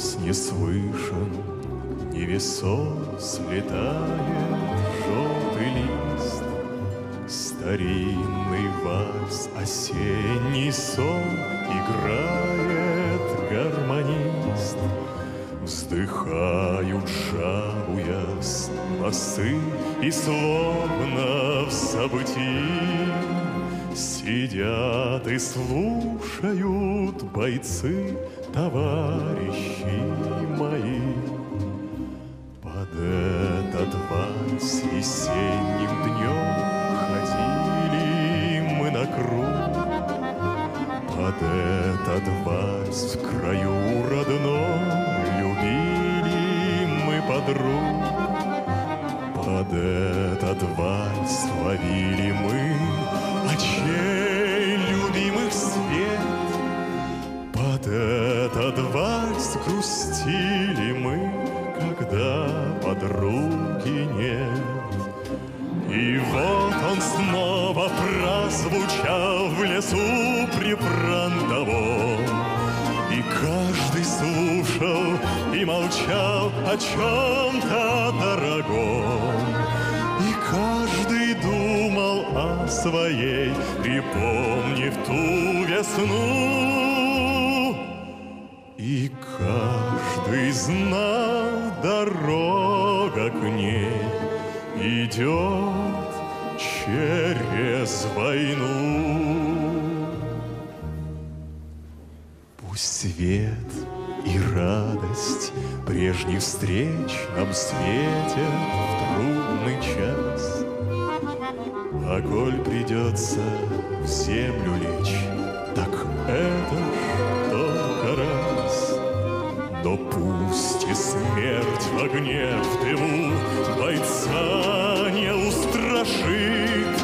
берез не слышен, невесом слетает желтый лист. Старинный вальс, осенний сон играет гармонист. Вздыхают, жалуясь, басы, и словно в забытии сидят и слушают бойцы, товарищи мои. Под этот вальс весенним днем ходили мы на круг. Под этот вальс в краю родном любили мы подруг. Под этот вальс ловили мы очей любимых свет. Под этот вальс грустили мы, когда подруги нет. И вот он снова прозвучал в лесу прифронтовом, и каждый слушал и молчал о чем-то дорогом. И каждый думал о своей, припомнив ту весну. И каждый знал, дорога к ней идет через войну. Пусть свет и радость прежних встреч нам светят в трудный час. А коль придется в землю лечь, так это ж только раз. Но пусть и смерть в огне, в дыму бойца не устрашит,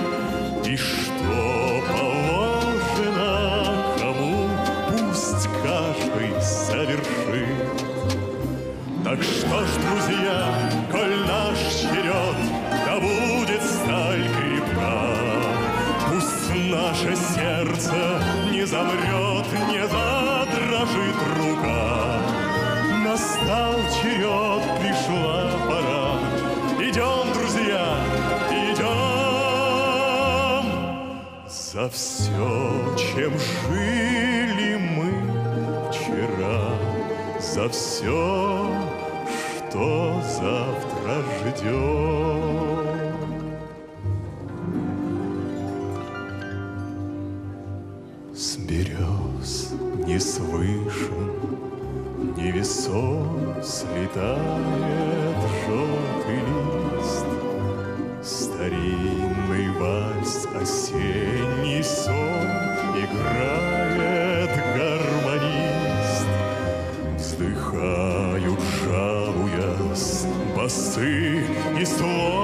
и что положено кому, пусть каждый совершит. Так что ж, друзья, коль наш черед, да будет сталь крепка, пусть наше сердце не замрет, не задрожит рука. Настал черед, пришла пора. Идем, друзья, идем. За все, чем жили мы вчера, за все, что завтра ждем. С берез не слышен, невесом слетает желтый лист. Старинный вальс, осенний сон играет гармонист. Вздыхают, жалуясь, басы и слова